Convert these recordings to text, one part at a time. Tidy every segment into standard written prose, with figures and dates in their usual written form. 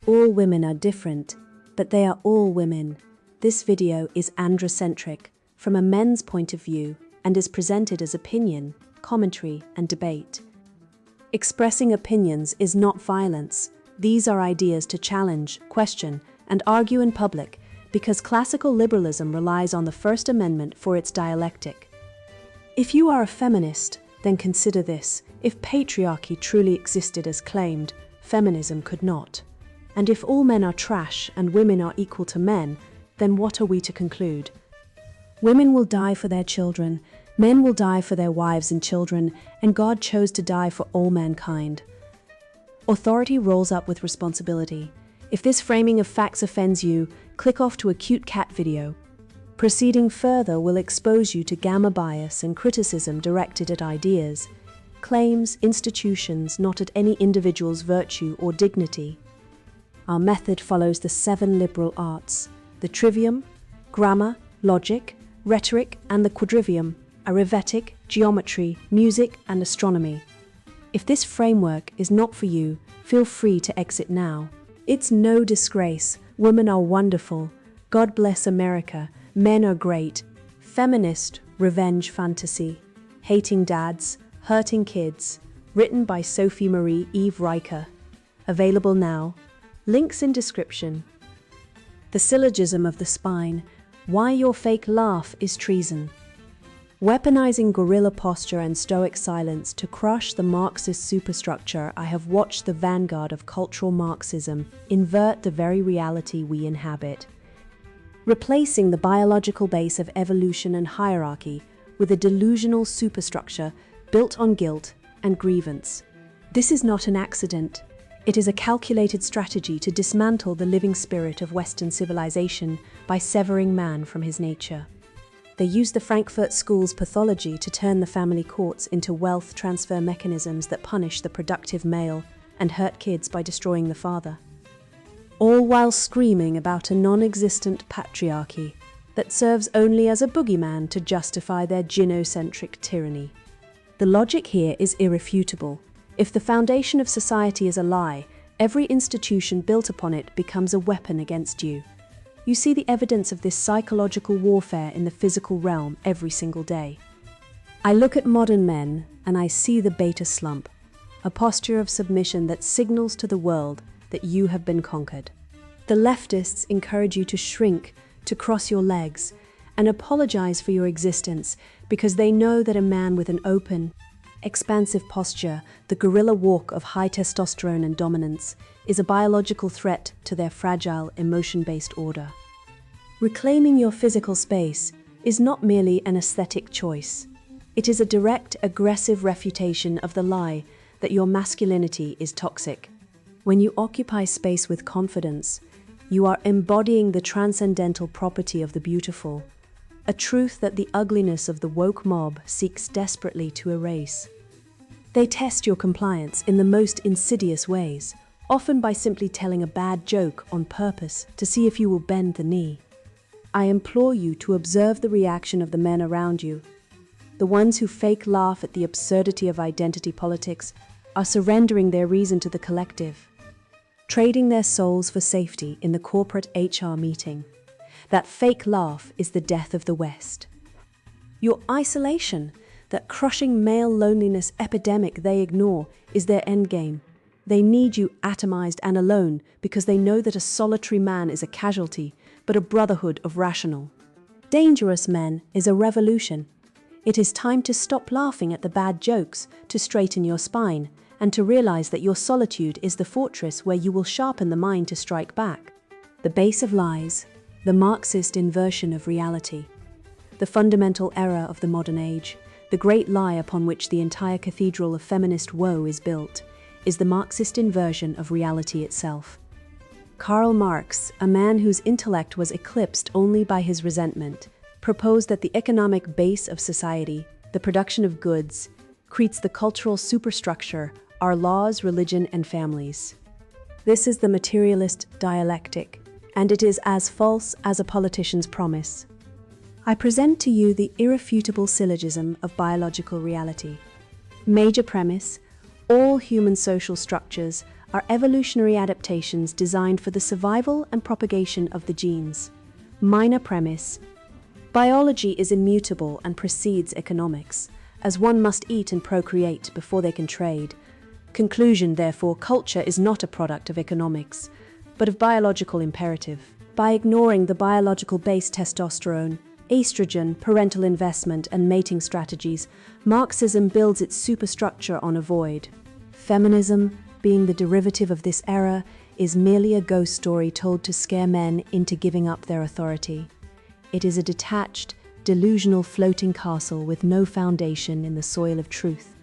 All women are different, but they are all women. This video is androcentric, from a men's point of view, and is presented as opinion, commentary, and debate. Expressing opinions is not violence. These are ideas to challenge, question, and argue in public, because classical liberalism relies on the First Amendment for its dialectic. If you are a feminist, then consider this. If patriarchy truly existed as claimed, feminism could not. And if all men are trash and women are equal to men, then what are we to conclude? Women will die for their children, men will die for their wives and children, and God chose to die for all mankind. Authority rolls up with responsibility. If this framing of facts offends you, click off to a cute cat video. Proceeding further will expose you to gamma bias and criticism directed at ideas, claims, institutions, not at any individual's virtue or dignity. Our method follows the 7 liberal arts: the trivium, grammar, logic, rhetoric, and the quadrivium, arithmetic, geometry, music, and astronomy. If this framework is not for you, feel free to exit now. It's no disgrace. Women are wonderful. God bless America. Men are great. Feminist revenge fantasy. Hating dads, hurting kids. Written by Sophie Marie Eve Riker. Available now. Links in description. The syllogism of the spine. Why your fake laugh is treason. Weaponizing guerrilla posture and stoic silence to crush the Marxist superstructure, I have watched the vanguard of cultural Marxism invert the very reality we inhabit, replacing the biological base of evolution and hierarchy with a delusional superstructure built on guilt and grievance. This is not an accident. It is a calculated strategy to dismantle the living spirit of Western civilization by severing man from his nature. They use the Frankfurt School's pathology to turn the family courts into wealth transfer mechanisms that punish the productive male and hurt kids by destroying the father. All while screaming about a non-existent patriarchy that serves only as a boogeyman to justify their gynocentric tyranny. The logic here is irrefutable. If the foundation of society is a lie, every institution built upon it becomes a weapon against you. You see the evidence of this psychological warfare in the physical realm every single day. I look at modern men and I see the beta slump, a posture of submission that signals to the world that you have been conquered. The leftists encourage you to shrink, to cross your legs, and apologize for your existence because they know that a man with an open, expansive posture, the gorilla walk of high testosterone and dominance, is a biological threat to their fragile, emotion-based order. Reclaiming your physical space is not merely an aesthetic choice. It is a direct, aggressive refutation of the lie that your masculinity is toxic. When you occupy space with confidence, you are embodying the transcendental property of the beautiful, a truth that the ugliness of the woke mob seeks desperately to erase. They test your compliance in the most insidious ways, often by simply telling a bad joke on purpose to see if you will bend the knee. I implore you to observe the reaction of the men around you. The ones who fake laugh at the absurdity of identity politics are surrendering their reason to the collective, trading their souls for safety in the corporate HR meeting. That fake laugh is the death of the West. Your isolation, that crushing male loneliness epidemic they ignore, is their endgame. They need you atomized and alone because they know that a solitary man is a casualty, but a brotherhood of rational. Dangerous men is a revolution. It is time to stop laughing at the bad jokes, to straighten your spine, and to realize that your solitude is the fortress where you will sharpen the mind to strike back. The base of lies, the Marxist inversion of reality, the fundamental error of the modern age, the great lie upon which the entire cathedral of feminist woe is built, is the Marxist inversion of reality itself. Karl Marx, a man whose intellect was eclipsed only by his resentment, proposed that the economic base of society, the production of goods, creates the cultural superstructure, our laws, religion, and families. This is the materialist dialectic, and it is as false as a politician's promise. I present to you the irrefutable syllogism of biological reality. Major premise: all human social structures are evolutionary adaptations designed for the survival and propagation of the genes. Minor premise: biology is immutable and precedes economics, as one must eat and procreate before they can trade. Conclusion, therefore, culture is not a product of economics, but of biological imperative. By ignoring the biological-based testosterone, estrogen, parental investment, and mating strategies, Marxism builds its superstructure on a void. Feminism, being the derivative of this era, is merely a ghost story told to scare men into giving up their authority. It is a detached, delusional floating castle with no foundation in the soil of truth.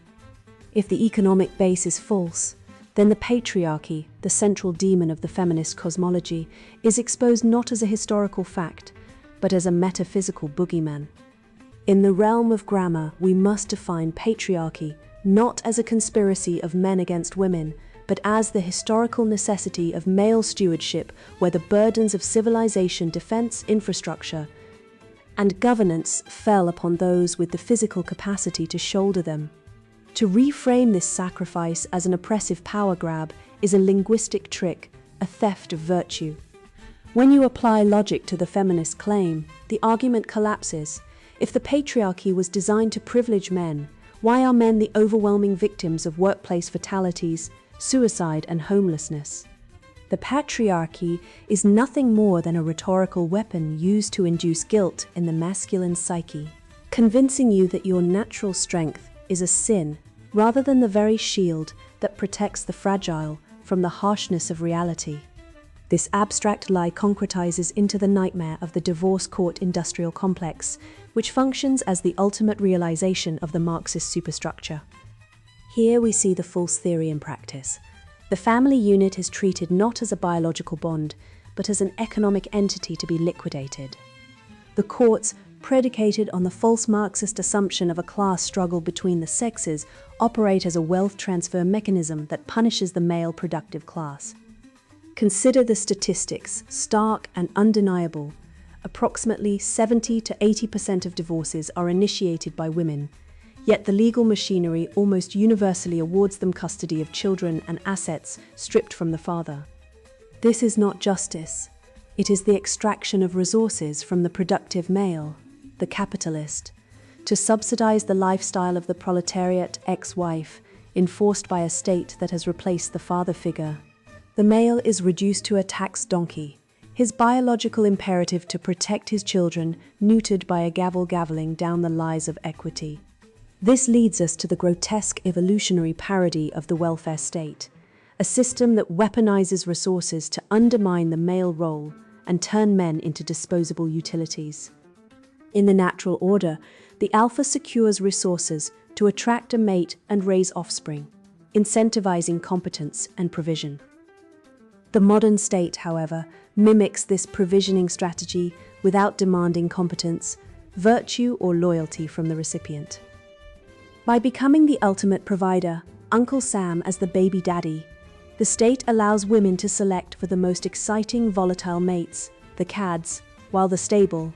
If the economic base is false, then the patriarchy, the central demon of the feminist cosmology, is exposed not as a historical fact, but as a metaphysical boogeyman. In the realm of grammar, we must define patriarchy not as a conspiracy of men against women, but as the historical necessity of male stewardship where the burdens of civilization, defense, infrastructure, and governance fell upon those with the physical capacity to shoulder them. To reframe this sacrifice as an oppressive power grab is a linguistic trick, a theft of virtue. When you apply logic to the feminist claim, the argument collapses. If the patriarchy was designed to privilege men, why are men the overwhelming victims of workplace fatalities, suicide, and homelessness? The patriarchy is nothing more than a rhetorical weapon used to induce guilt in the masculine psyche, convincing you that your natural strength is a sin rather than the very shield that protects the fragile from the harshness of reality. This abstract lie concretizes into the nightmare of the divorce court industrial complex, which functions as the ultimate realization of the Marxist superstructure. Here we see the false theory in practice. The family unit is treated not as a biological bond, but as an economic entity to be liquidated. The courts, predicated on the false Marxist assumption of a class struggle between the sexes, operate as a wealth transfer mechanism that punishes the male productive class. Consider the statistics, stark and undeniable. Approximately 70 to 80% of divorces are initiated by women, yet the legal machinery almost universally awards them custody of children and assets stripped from the father. This is not justice. It is the extraction of resources from the productive male, the capitalist, to subsidize the lifestyle of the proletariat ex-wife, enforced by a state that has replaced the father figure. The male is reduced to a tax donkey, his biological imperative to protect his children neutered by a gavel-gaveling down the lies of equity. This leads us to the grotesque evolutionary parody of the welfare state, a system that weaponizes resources to undermine the male role and turn men into disposable utilities. In the natural order, the alpha secures resources to attract a mate and raise offspring, incentivizing competence and provision. The modern state, however, mimics this provisioning strategy without demanding competence, virtue, or loyalty from the recipient. By becoming the ultimate provider, Uncle Sam as the baby daddy, the state allows women to select for the most exciting volatile mates, the cads, while the stable,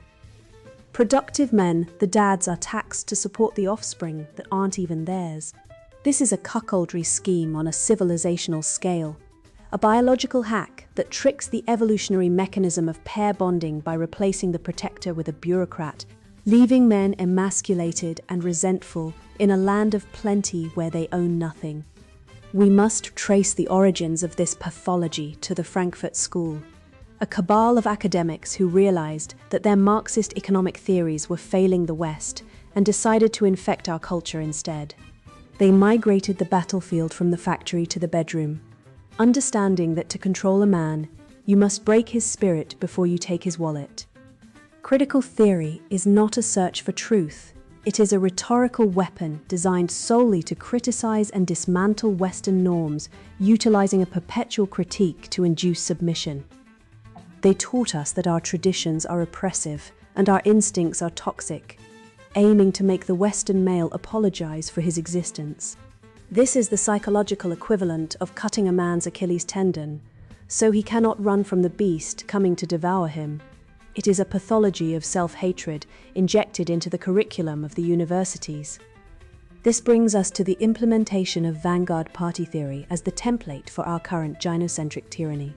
productive men, the dads, are taxed to support the offspring that aren't even theirs. This is a cuckoldry scheme on a civilizational scale, a biological hack that tricks the evolutionary mechanism of pair bonding by replacing the protector with a bureaucrat, leaving men emasculated and resentful in a land of plenty where they own nothing. We must trace the origins of this pathology to the Frankfurt School, a cabal of academics who realized that their Marxist economic theories were failing the West and decided to infect our culture instead. They migrated the battlefield from the factory to the bedroom, understanding that to control a man, you must break his spirit before you take his wallet. Critical theory is not a search for truth. It is a rhetorical weapon designed solely to criticize and dismantle Western norms, utilizing a perpetual critique to induce submission. They taught us that our traditions are oppressive and our instincts are toxic, aiming to make the Western male apologize for his existence. This is the psychological equivalent of cutting a man's Achilles tendon, so he cannot run from the beast coming to devour him. It is a pathology of self-hatred injected into the curriculum of the universities. This brings us to the implementation of vanguard party theory as the template for our current gynocentric tyranny.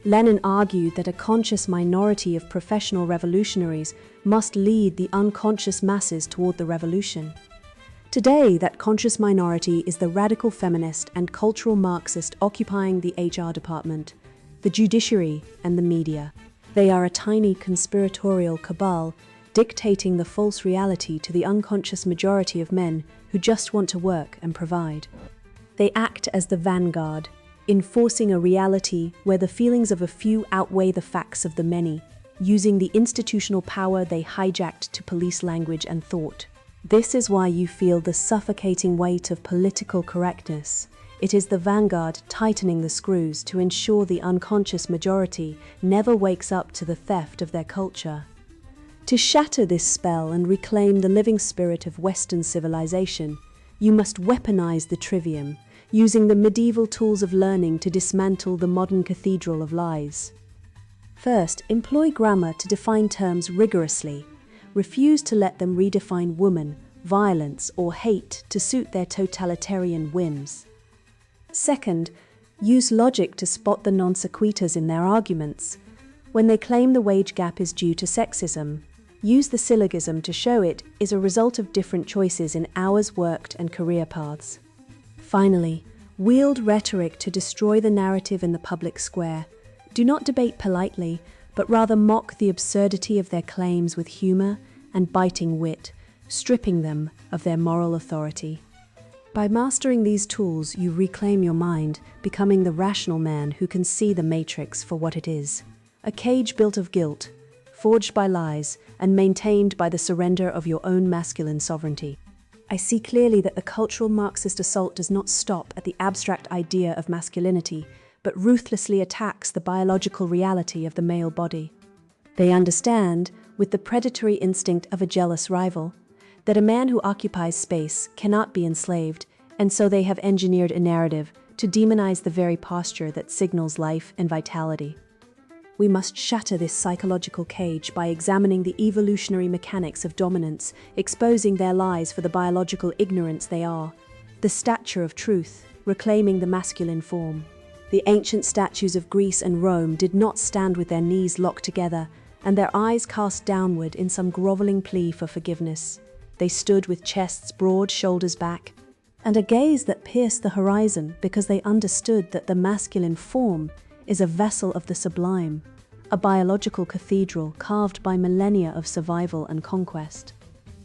Lenin argued that a conscious minority of professional revolutionaries must lead the unconscious masses toward the revolution. Today, that conscious minority is the radical feminist and cultural Marxist occupying the HR department, the judiciary, and the media. They are a tiny conspiratorial cabal dictating the false reality to the unconscious majority of men who just want to work and provide. They act as the vanguard, enforcing a reality where the feelings of a few outweigh the facts of the many, using the institutional power they hijacked to police language and thought. This is why you feel the suffocating weight of political correctness. It is the vanguard tightening the screws to ensure the unconscious majority never wakes up to the theft of their culture. To shatter this spell and reclaim the living spirit of Western civilization, you must weaponize the trivium, using the medieval tools of learning to dismantle the modern cathedral of lies. First, employ grammar to define terms rigorously. Refuse to let them redefine woman, violence, or hate to suit their totalitarian whims. Second, use logic to spot the non sequiturs in their arguments. When they claim the wage gap is due to sexism, use the syllogism to show it is a result of different choices in hours worked and career paths. Finally, wield rhetoric to destroy the narrative in the public square. Do not debate politely, but rather mock the absurdity of their claims with humor and biting wit, stripping them of their moral authority. By mastering these tools, you reclaim your mind, becoming the rational man who can see the matrix for what it is. A cage built of guilt, forged by lies, and maintained by the surrender of your own masculine sovereignty. I see clearly that the cultural Marxist assault does not stop at the abstract idea of masculinity, but ruthlessly attacks the biological reality of the male body. They understand, with the predatory instinct of a jealous rival, that a man who occupies space cannot be enslaved, and so they have engineered a narrative to demonize the very posture that signals life and vitality. We must shatter this psychological cage by examining the evolutionary mechanics of dominance, exposing their lies for the biological ignorance they are, the stature of truth, reclaiming the masculine form. The ancient statues of Greece and Rome did not stand with their knees locked together and their eyes cast downward in some groveling plea for forgiveness. They stood with chests broad, shoulders back, and a gaze that pierced the horizon because they understood that the masculine form is a vessel of the sublime, a biological cathedral carved by millennia of survival and conquest.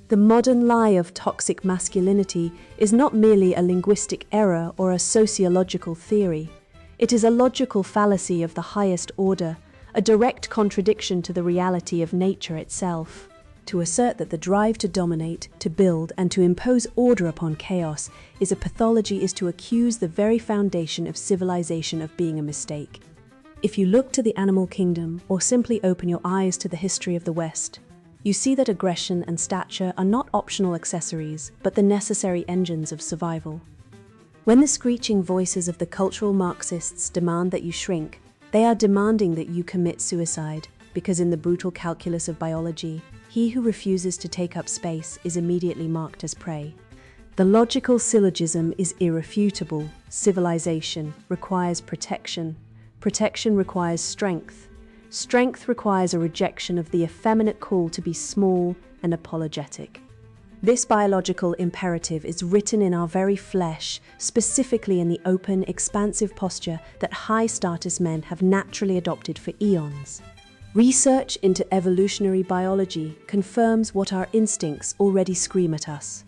The modern lie of toxic masculinity is not merely a linguistic error or a sociological theory. It is a logical fallacy of the highest order, a direct contradiction to the reality of nature itself. To assert that the drive to dominate, to build, and to impose order upon chaos is a pathology is to accuse the very foundation of civilization of being a mistake. If you look to the animal kingdom or simply open your eyes to the history of the West, you see that aggression and stature are not optional accessories, but the necessary engines of survival. When the screeching voices of the cultural Marxists demand that you shrink, they are demanding that you commit suicide, because in the brutal calculus of biology, he who refuses to take up space is immediately marked as prey. The logical syllogism is irrefutable. Civilization requires protection. Protection requires strength. Strength requires a rejection of the effeminate call to be small and apologetic. This biological imperative is written in our very flesh, specifically in the open, expansive posture that high-status men have naturally adopted for eons. Research into evolutionary biology confirms what our instincts already scream at us.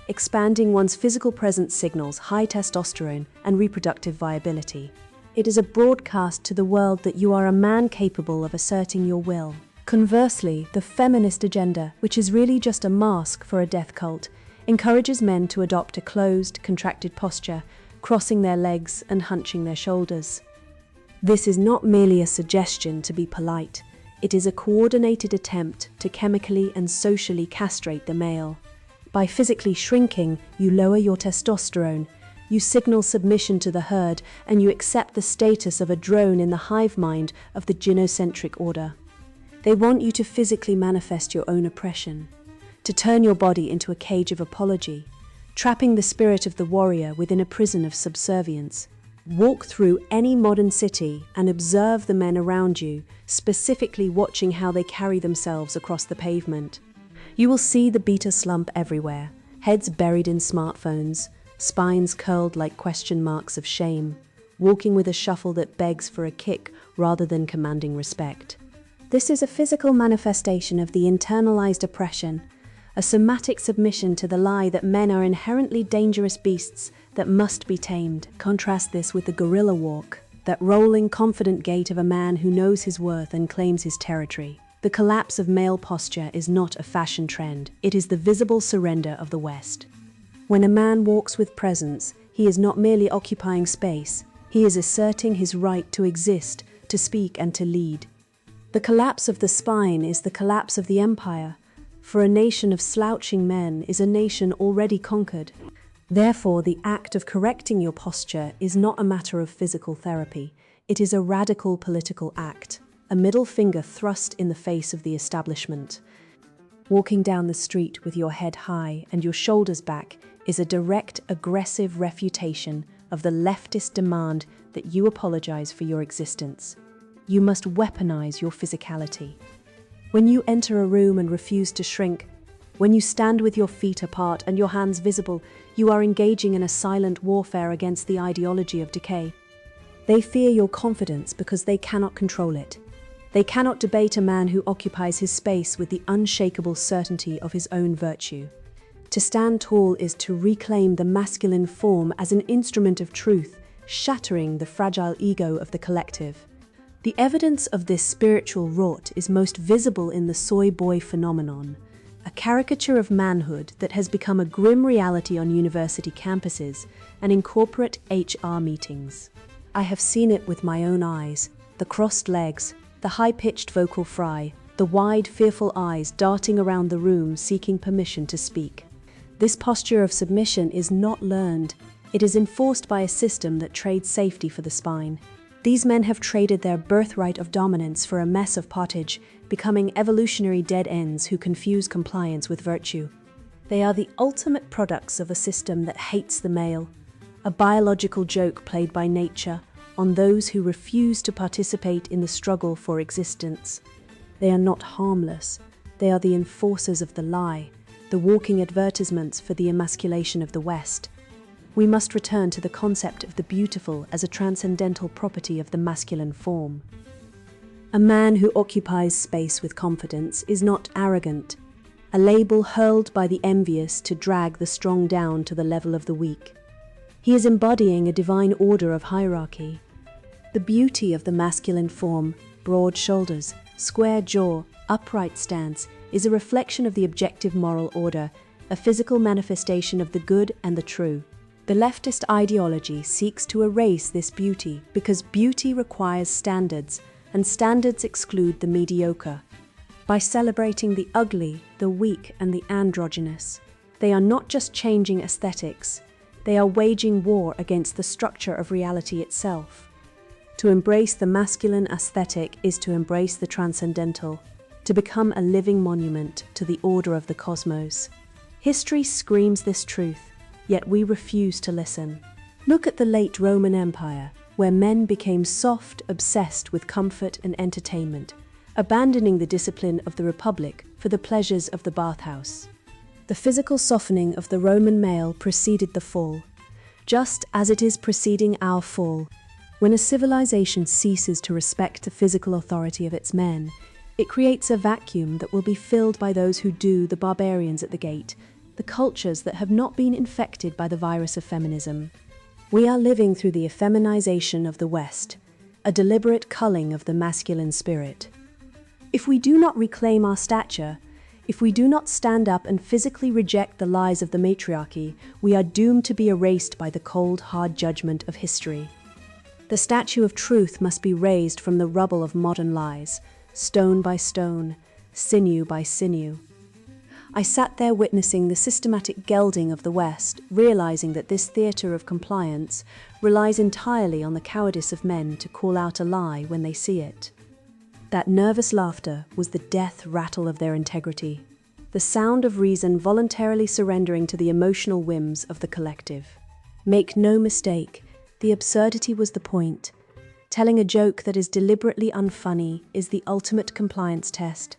Expanding one's physical presence signals high testosterone and reproductive viability. It is a broadcast to the world that you are a man capable of asserting your will. Conversely, the feminist agenda, which is really just a mask for a death cult, encourages men to adopt a closed, contracted posture, crossing their legs and hunching their shoulders. This is not merely a suggestion to be polite. It is a coordinated attempt to chemically and socially castrate the male. By physically shrinking, you lower your testosterone, you signal submission to the herd, and you accept the status of a drone in the hive mind of the gynocentric order. They want you to physically manifest your own oppression, to turn your body into a cage of apology, trapping the spirit of the warrior within a prison of subservience. Walk through any modern city and observe the men around you, specifically watching how they carry themselves across the pavement. You will see the beta slump everywhere, heads buried in smartphones, spines curled like question marks of shame, walking with a shuffle that begs for a kick rather than commanding respect. This is a physical manifestation of the internalized oppression, a somatic submission to the lie that men are inherently dangerous beasts that must be tamed. Contrast this with the gorilla walk, that rolling, confident gait of a man who knows his worth and claims his territory. The collapse of male posture is not a fashion trend, it is the visible surrender of the West. When a man walks with presence, he is not merely occupying space, he is asserting his right to exist, to speak and to lead. The collapse of the spine is the collapse of the empire, for a nation of slouching men is a nation already conquered. Therefore, the act of correcting your posture is not a matter of physical therapy. It is a radical political act, a middle finger thrust in the face of the establishment. Walking down the street with your head high and your shoulders back is a direct, aggressive refutation of the leftist demand that you apologize for your existence. You must weaponize your physicality. When you enter a room and refuse to shrink, when you stand with your feet apart and your hands visible, you are engaging in a silent warfare against the ideology of decay. They fear your confidence because they cannot control it. They cannot debate a man who occupies his space with the unshakable certainty of his own virtue. To stand tall is to reclaim the masculine form as an instrument of truth, shattering the fragile ego of the collective. The evidence of this spiritual rot is most visible in the soy boy phenomenon, a caricature of manhood that has become a grim reality on university campuses and in corporate HR meetings. I have seen it with my own eyes, the crossed legs, the high-pitched vocal fry, the wide, fearful eyes darting around the room seeking permission to speak. This posture of submission is not learned. It is enforced by a system that trades safety for the spine. These men have traded their birthright of dominance for a mess of pottage, becoming evolutionary dead ends who confuse compliance with virtue. They are the ultimate products of a system that hates the male, a biological joke played by nature on those who refuse to participate in the struggle for existence. They are not harmless. They are the enforcers of the lie, the walking advertisements for the emasculation of the West. We must return to the concept of the beautiful as a transcendental property of the masculine form. A man who occupies space with confidence is not arrogant, a label hurled by the envious to drag the strong down to the level of the weak. He is embodying a divine order of hierarchy. The beauty of the masculine form, broad shoulders, square jaw, upright stance, is a reflection of the objective moral order, a physical manifestation of the good and the true. The leftist ideology seeks to erase this beauty because beauty requires standards, and standards exclude the mediocre. By celebrating the ugly, the weak, and the androgynous, they are not just changing aesthetics, they are waging war against the structure of reality itself. To embrace the masculine aesthetic is to embrace the transcendental, to become a living monument to the order of the cosmos. History screams this truth, yet we refuse to listen. Look at the late Roman Empire, where men became soft, obsessed with comfort and entertainment, abandoning the discipline of the Republic for the pleasures of the bathhouse. The physical softening of the Roman male preceded the fall, just as it is preceding our fall. When a civilization ceases to respect the physical authority of its men, it creates a vacuum that will be filled by those who do, the barbarians at the gate, the cultures that have not been infected by the virus of feminism. We are living through the effeminization of the West, a deliberate culling of the masculine spirit. If we do not reclaim our stature, if we do not stand up and physically reject the lies of the matriarchy, we are doomed to be erased by the cold, hard judgment of history. The statue of truth must be raised from the rubble of modern lies, stone by stone, sinew by sinew. I sat there witnessing the systematic gelding of the West, realizing that this theatre of compliance relies entirely on the cowardice of men to call out a lie when they see it. That nervous laughter was the death rattle of their integrity. the sound of reason voluntarily surrendering to the emotional whims of the collective. Make no mistake, the absurdity was the point. Telling a joke that is deliberately unfunny is the ultimate compliance test,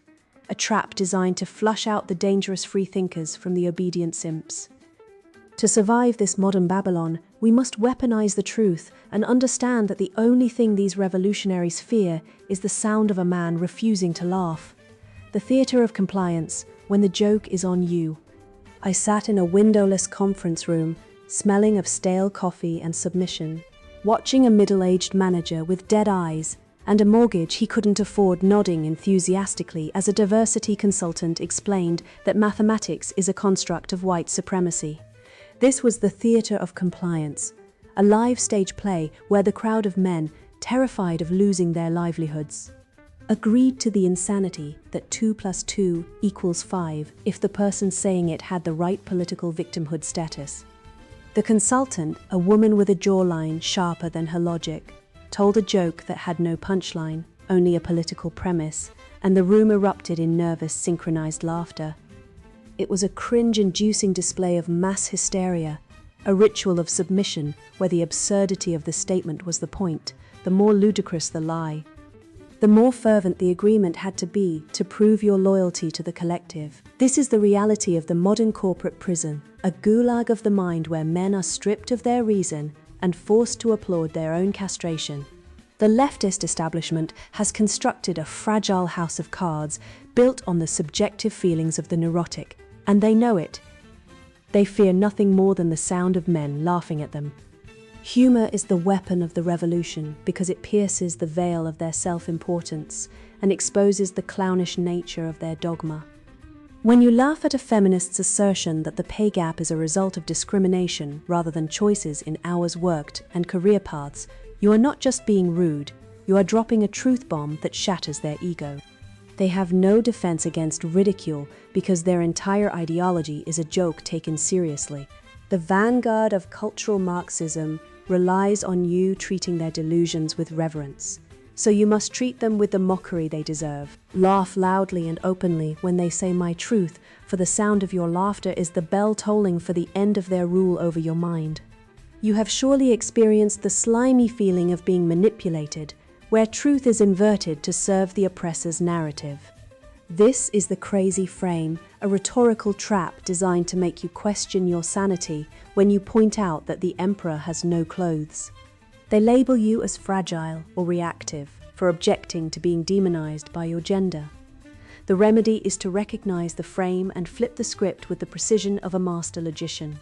a trap designed to flush out the dangerous freethinkers from the obedient simps. To survive this modern Babylon, we must weaponize the truth and understand that the only thing these revolutionaries fear is the sound of a man refusing to laugh. The theater of compliance, when the joke is on you. I sat in a windowless conference room, smelling of stale coffee and submission, watching a middle-aged manager with dead eyes and a mortgage he couldn't afford nodding enthusiastically as a diversity consultant explained that mathematics is a construct of white supremacy. This was the theater of compliance, a live stage play where the crowd of men, terrified of losing their livelihoods, agreed to the insanity that 2 + 2 = 5 if the person saying it had the right political victimhood status. The consultant, a woman with a jawline sharper than her logic, told a joke that had no punchline, only a political premise, and the room erupted in nervous, synchronized laughter. It was a cringe-inducing display of mass hysteria, a ritual of submission where the absurdity of the statement was the point, the more ludicrous the lie. The more fervent the agreement had to be to prove your loyalty to the collective. This is the reality of the modern corporate prison, a gulag of the mind where men are stripped of their reason and forced to applaud their own castration. The leftist establishment has constructed a fragile house of cards built on the subjective feelings of the neurotic, and they know it. They fear nothing more than the sound of men laughing at them. Humor is the weapon of the revolution because it pierces the veil of their self-importance and exposes the clownish nature of their dogma. When you laugh at a feminist's assertion that the pay gap is a result of discrimination rather than choices in hours worked and career paths, you are not just being rude, you are dropping a truth bomb that shatters their ego. They have no defense against ridicule because their entire ideology is a joke taken seriously. The vanguard of cultural Marxism relies on you treating their delusions with reverence. So you must treat them with the mockery they deserve. Laugh loudly and openly when they say my truth, for the sound of your laughter is the bell tolling for the end of their rule over your mind. You have surely experienced the slimy feeling of being manipulated, where truth is inverted to serve the oppressor's narrative. This is the crazy frame, a rhetorical trap designed to make you question your sanity when you point out that the emperor has no clothes. They label you as fragile or reactive for objecting to being demonized by your gender. The remedy is to recognize the frame and flip the script with the precision of a master logician.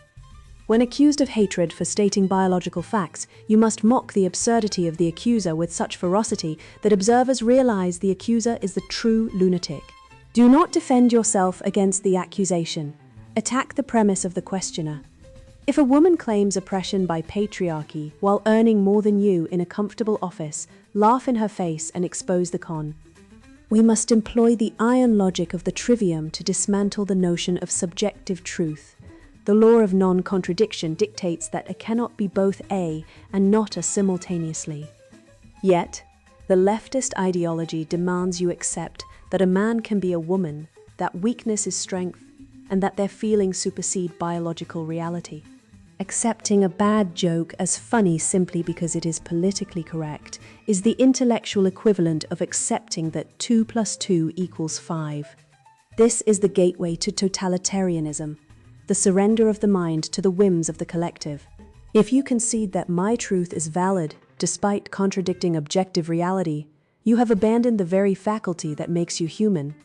When accused of hatred for stating biological facts, you must mock the absurdity of the accuser with such ferocity that observers realize the accuser is the true lunatic. Do not defend yourself against the accusation. Attack the premise of the questioner. If a woman claims oppression by patriarchy while earning more than you in a comfortable office, laugh in her face and expose the con. We must employ the iron logic of the trivium to dismantle the notion of subjective truth. The law of non-contradiction dictates that a cannot be both a and not a simultaneously. Yet, the leftist ideology demands you accept that a man can be a woman, that weakness is strength, and that their feelings supersede biological reality. Accepting a bad joke as funny simply because it is politically correct is the intellectual equivalent of accepting that 2 + 2 = 5. This is the gateway to totalitarianism, the surrender of the mind to the whims of the collective. If you concede that my truth is valid despite contradicting objective reality, you have abandoned the very faculty that makes you human.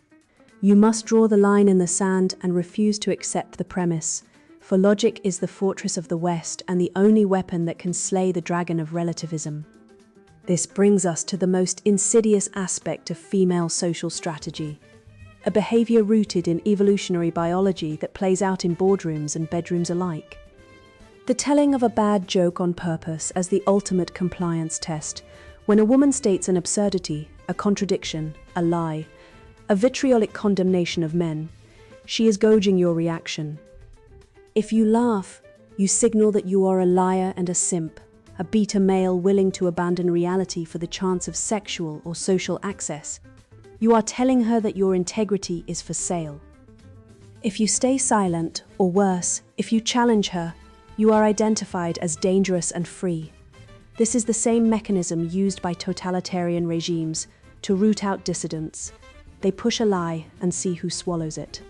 You must draw the line in the sand and refuse to accept the premise, for logic is the fortress of the West and the only weapon that can slay the dragon of relativism. This brings us to the most insidious aspect of female social strategy, a behavior rooted in evolutionary biology that plays out in boardrooms and bedrooms alike. The telling of a bad joke on purpose as the ultimate compliance test. When a woman states an absurdity, a contradiction, a lie, a vitriolic condemnation of men, she is gauging your reaction. If you laugh, you signal that you are a liar and a simp, a beta male willing to abandon reality for the chance of sexual or social access. You are telling her that your integrity is for sale. If you stay silent, or worse, if you challenge her, you are identified as dangerous and free. This is the same mechanism used by totalitarian regimes to root out dissidents. They push a lie and see who swallows it.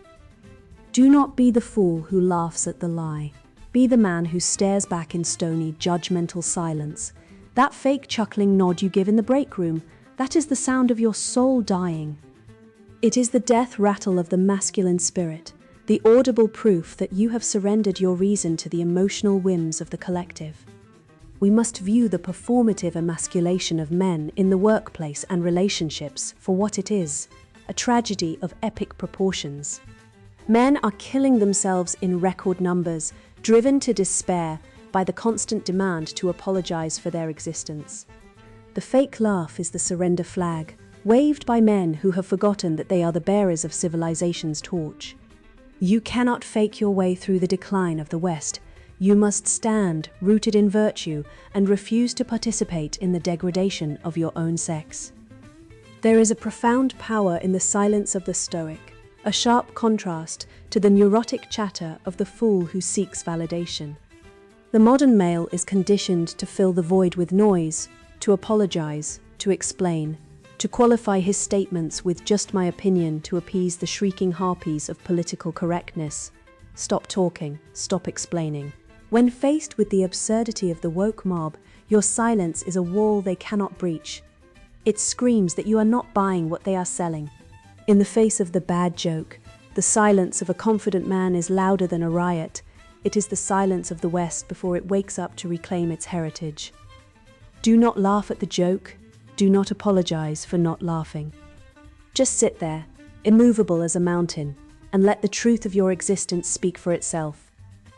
Do not be the fool who laughs at the lie. Be the man who stares back in stony, judgmental silence. That fake chuckling nod you give in the break room, that is the sound of your soul dying. It is the death rattle of the masculine spirit, the audible proof that you have surrendered your reason to the emotional whims of the collective. We must view the performative emasculation of men in the workplace and relationships for what it is, a tragedy of epic proportions. Men are killing themselves in record numbers, driven to despair by the constant demand to apologize for their existence. The fake laugh is the surrender flag, waved by men who have forgotten that they are the bearers of civilization's torch. You cannot fake your way through the decline of the West. You must stand, rooted in virtue, and refuse to participate in the degradation of your own sex. There is a profound power in the silence of the Stoic, a sharp contrast to the neurotic chatter of the fool who seeks validation. The modern male is conditioned to fill the void with noise, to apologize, to explain, to qualify his statements with "just my opinion" to appease the shrieking harpies of political correctness. Stop talking, stop explaining. When faced with the absurdity of the woke mob, your silence is a wall they cannot breach. It screams that you are not buying what they are selling. In the face of the bad joke, the silence of a confident man is louder than a riot. It is the silence of the West before it wakes up to reclaim its heritage. Do not laugh at the joke. Do not apologize for not laughing. Just sit there, immovable as a mountain, and let the truth of your existence speak for itself.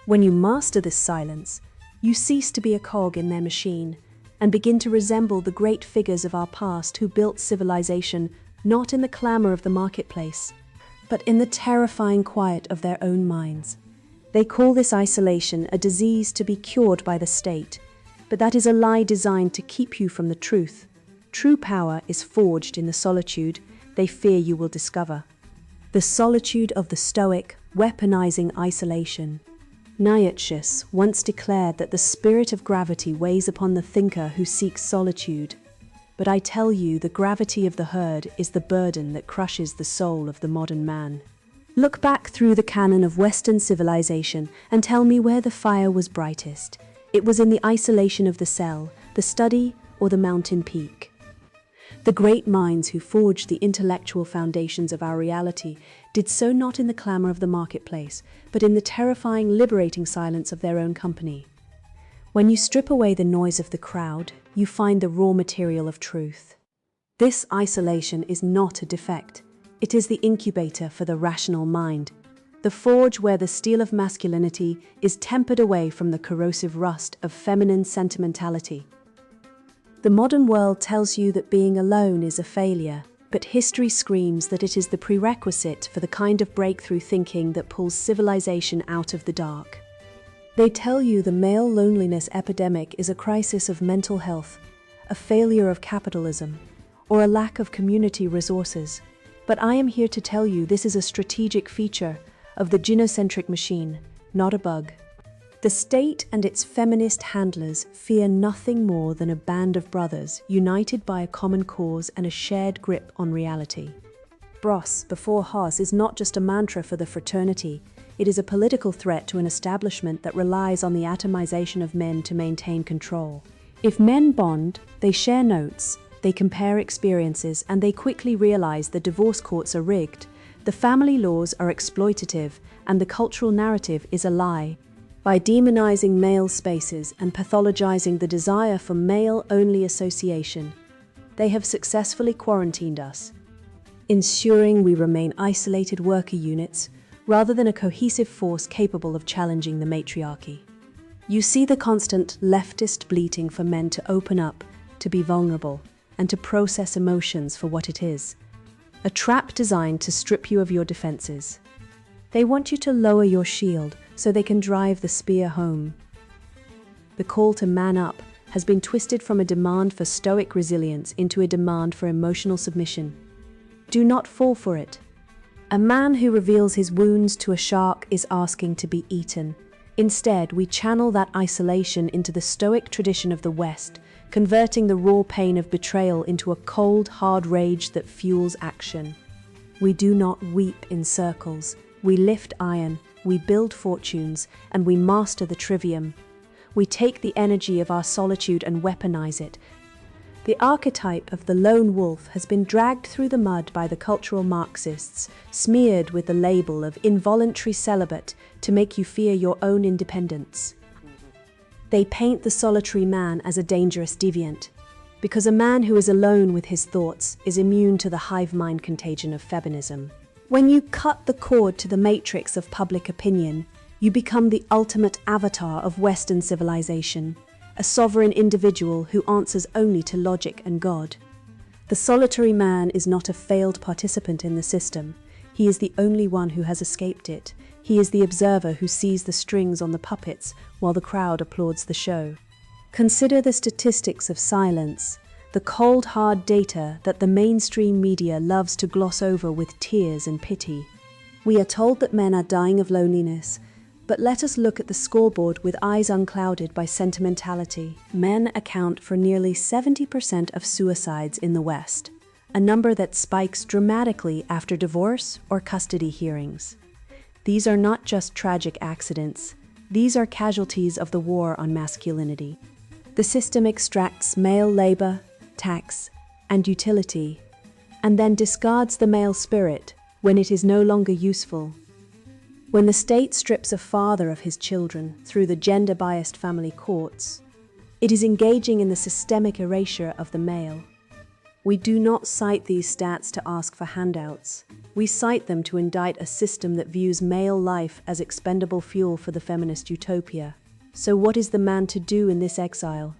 When you master this silence, you cease to be a cog in their machine and begin to resemble the great figures of our past who built civilization not in the clamor of the marketplace, but in the terrifying quiet of their own minds. They call this isolation a disease to be cured by the state, but that is a lie designed to keep you from the truth. True power is forged in the solitude they fear you will discover. The solitude of the Stoic, weaponizing isolation. Nietzsche once declared that the spirit of gravity weighs upon the thinker who seeks solitude. But I tell you, the gravity of the herd is the burden that crushes the soul of the modern man. Look back through the canon of Western civilization and tell me where the fire was brightest. It was in the isolation of the cell, the study, or the mountain peak. The great minds who forged the intellectual foundations of our reality did so not in the clamor of the marketplace, but in the terrifying, liberating silence of their own company. When you strip away the noise of the crowd, you find the raw material of truth. This isolation is not a defect. It is the incubator for the rational mind, the forge where the steel of masculinity is tempered away from the corrosive rust of feminine sentimentality. The modern world tells you that being alone is a failure, but history screams that it is the prerequisite for the kind of breakthrough thinking that pulls civilization out of the dark. They tell you the male loneliness epidemic is a crisis of mental health, a failure of capitalism, or a lack of community resources. But I am here to tell you this is a strategic feature of the gynocentric machine, not a bug. The state and its feminist handlers fear nothing more than a band of brothers united by a common cause and a shared grip on reality. Bros before Hos is not just a mantra for the fraternity, it is a political threat to an establishment that relies on the atomization of men to maintain control. If men bond, they share notes, they compare experiences, and they quickly realize the divorce courts are rigged, the family laws are exploitative, and the cultural narrative is a lie. By demonizing male spaces and pathologizing the desire for male-only association, they have successfully quarantined us, ensuring we remain isolated worker units rather than a cohesive force capable of challenging the matriarchy. You see the constant leftist bleating for men to open up, to be vulnerable, and to process emotions for what it is. A trap designed to strip you of your defenses. They want you to lower your shield so they can drive the spear home. The call to man up has been twisted from a demand for stoic resilience into a demand for emotional submission. Do not fall for it. A man who reveals his wounds to a shark is asking to be eaten. Instead, we channel that isolation into the stoic tradition of the West, converting the raw pain of betrayal into a cold, hard rage that fuels action. We do not weep in circles. We lift iron, we build fortunes, and we master the trivium. We take the energy of our solitude and weaponize it. The archetype of the lone wolf has been dragged through the mud by the cultural Marxists, smeared with the label of involuntary celibate to make you fear your own independence. They paint the solitary man as a dangerous deviant, because a man who is alone with his thoughts is immune to the hive mind contagion of feminism. When you cut the cord to the matrix of public opinion, you become the ultimate avatar of Western civilization, a sovereign individual who answers only to logic and God. The solitary man is not a failed participant in the system. He is the only one who has escaped it. He is the observer who sees the strings on the puppets while the crowd applauds the show. Consider the statistics of silence, the cold, hard data that the mainstream media loves to gloss over with tears and pity. We are told that men are dying of loneliness, but let us look at the scoreboard with eyes unclouded by sentimentality. Men account for nearly 70% of suicides in the West, a number that spikes dramatically after divorce or custody hearings. These are not just tragic accidents. These are casualties of the war on masculinity. The system extracts male labor, tax, and utility, and then discards the male spirit when it is no longer useful. When the state strips a father of his children through the gender-biased family courts, it is engaging in the systemic erasure of the male. We do not cite these stats to ask for handouts. We cite them to indict a system that views male life as expendable fuel for the feminist utopia. So what is the man to do in this exile?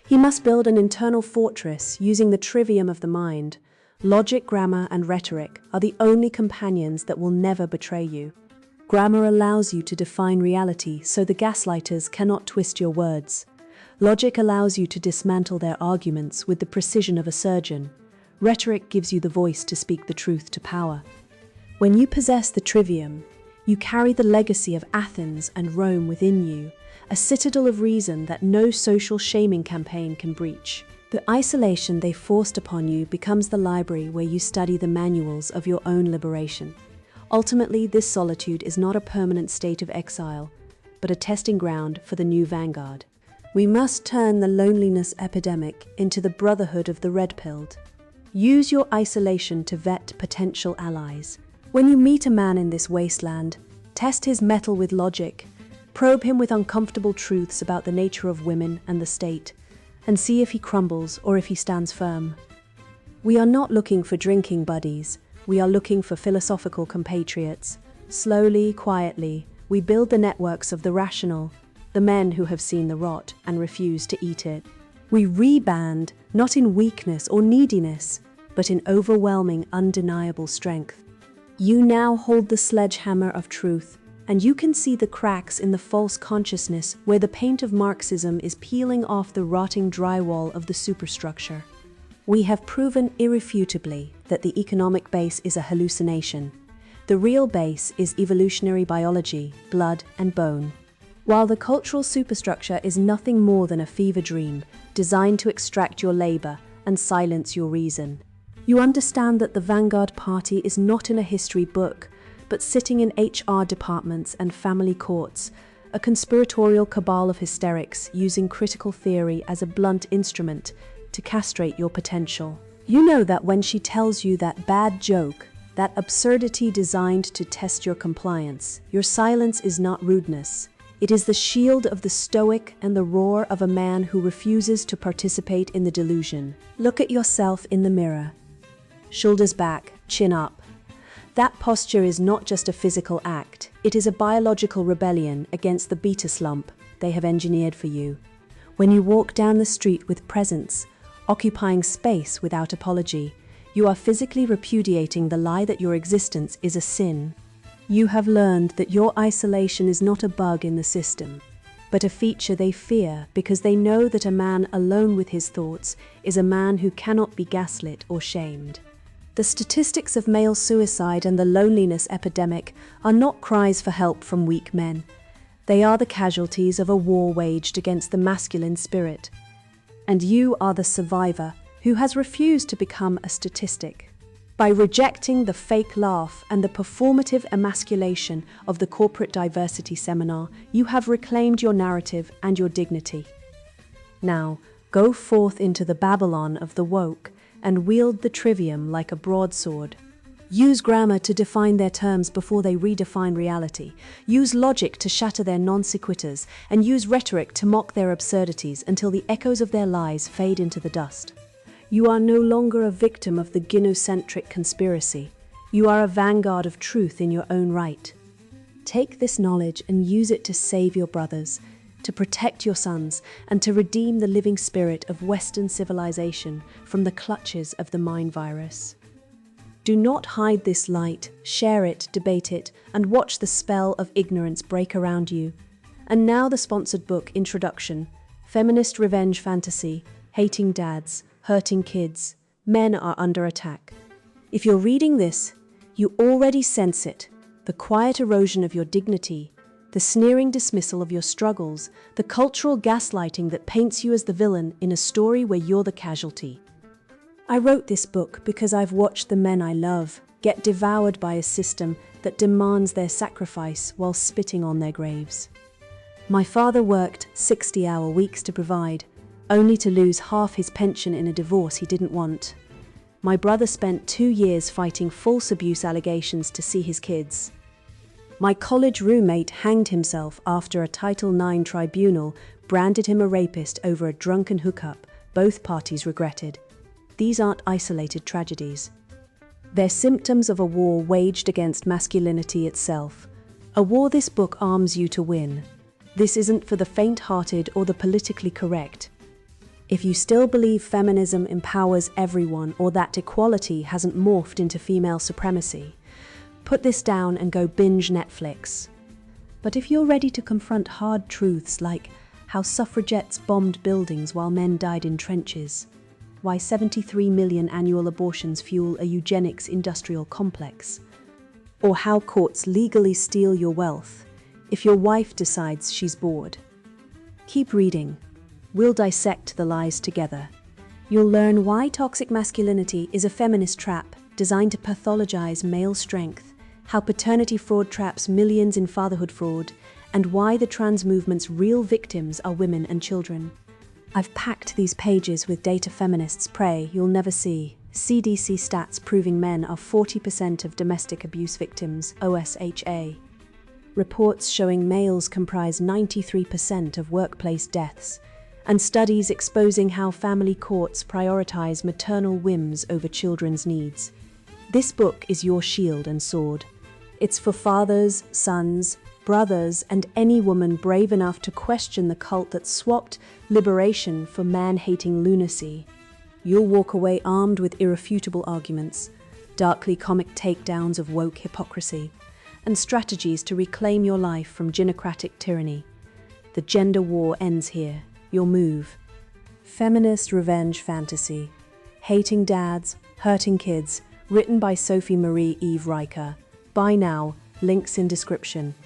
He must build an internal fortress using the trivium of the mind. Logic, grammar, and rhetoric are the only companions that will never betray you. Grammar allows you to define reality so the gaslighters cannot twist your words. Logic allows you to dismantle their arguments with the precision of a surgeon. Rhetoric gives you the voice to speak the truth to power. When you possess the trivium, you carry the legacy of Athens and Rome within you, a citadel of reason that no social shaming campaign can breach. The isolation they forced upon you becomes the library where you study the manuals of your own liberation. Ultimately, this solitude is not a permanent state of exile, but a testing ground for the new vanguard. We must turn the loneliness epidemic into the brotherhood of the red-pilled. Use your isolation to vet potential allies. When you meet a man in this wasteland, test his mettle with logic, probe him with uncomfortable truths about the nature of women and the state, and see if he crumbles or if he stands firm. We are not looking for drinking buddies. We are looking for philosophical compatriots. Slowly, quietly, we build the networks of the rational, the men who have seen the rot and refuse to eat it. We reband, not in weakness or neediness, but in overwhelming, undeniable strength. You now hold the sledgehammer of truth, and you can see the cracks in the false consciousness where the paint of Marxism is peeling off the rotting drywall of the superstructure. We have proven irrefutably that the economic base is a hallucination. The real base is evolutionary biology, blood and bone. While the cultural superstructure is nothing more than a fever dream designed to extract your labor and silence your reason. You understand that the vanguard party is not in a history book, but sitting in HR departments and family courts, a conspiratorial cabal of hysterics using critical theory as a blunt instrument to castrate your potential. You know that when she tells you that bad joke, that absurdity designed to test your compliance, your silence is not rudeness. It is the shield of the stoic and the roar of a man who refuses to participate in the delusion. Look at yourself in the mirror. Shoulders back, chin up. That posture is not just a physical act. It is a biological rebellion against the beta slump they have engineered for you. When you walk down the street with presence, occupying space without apology, you are physically repudiating the lie that your existence is a sin. You have learned that your isolation is not a bug in the system, but a feature they fear because they know that a man alone with his thoughts is a man who cannot be gaslit or shamed. The statistics of male suicide and the loneliness epidemic are not cries for help from weak men. They are the casualties of a war waged against the masculine spirit. And you are the survivor who has refused to become a statistic. By rejecting the fake laugh and the performative emasculation of the corporate diversity seminar, you have reclaimed your narrative and your dignity. Now, go forth into the Babylon of the woke and wield the trivium like a broadsword. Use grammar to define their terms before they redefine reality. Use logic to shatter their non sequiturs, and use rhetoric to mock their absurdities until the echoes of their lies fade into the dust. You are no longer a victim of the gynocentric conspiracy. You are a vanguard of truth in your own right. Take this knowledge and use it to save your brothers, to protect your sons, and to redeem the living spirit of Western civilization from the clutches of the mind virus. Do not hide this light, share it, debate it, and watch the spell of ignorance break around you. And now the sponsored book introduction, Feminist Revenge Fantasy, Hating Dads, Hurting Kids, Men Are Under Attack. If you're reading this, you already sense it, the quiet erosion of your dignity, the sneering dismissal of your struggles, the cultural gaslighting that paints you as the villain in a story where you're the casualty. I wrote this book because I've watched the men I love get devoured by a system that demands their sacrifice while spitting on their graves. My father worked 60-hour weeks to provide, only to lose half his pension in a divorce he didn't want. My brother spent 2 years fighting false abuse allegations to see his kids. My college roommate hanged himself after a Title IX tribunal branded him a rapist over a drunken hookup both parties regretted. These aren't isolated tragedies. They're symptoms of a war waged against masculinity itself, a war this book arms you to win. This isn't for the faint-hearted or the politically correct. If you still believe feminism empowers everyone or that equality hasn't morphed into female supremacy, put this down and go binge Netflix. But if you're ready to confront hard truths like how suffragettes bombed buildings while men died in trenches, why 73 million annual abortions fuel a eugenics industrial complex, or how courts legally steal your wealth if your wife decides she's bored, keep reading. We'll dissect the lies together. You'll learn why toxic masculinity is a feminist trap designed to pathologize male strength, how paternity fraud traps millions in fatherhood fraud, and why the trans movement's real victims are women and children. I've packed these pages with data feminists pray you'll never see. CDC stats proving men are 40% of domestic abuse victims, OSHA. Reports showing males comprise 93% of workplace deaths, and studies exposing how family courts prioritize maternal whims over children's needs. This book is your shield and sword. It's for fathers, sons, brothers, and any woman brave enough to question the cult that swapped liberation for man-hating lunacy. You'll walk away armed with irrefutable arguments, darkly comic takedowns of woke hypocrisy, and strategies to reclaim your life from gynocratic tyranny. The gender war ends here. Your move. Feminist Revenge Fantasy, Hating Dads, Hurting Kids, written by Sophie Marie Eve Riker. Buy now, links in description.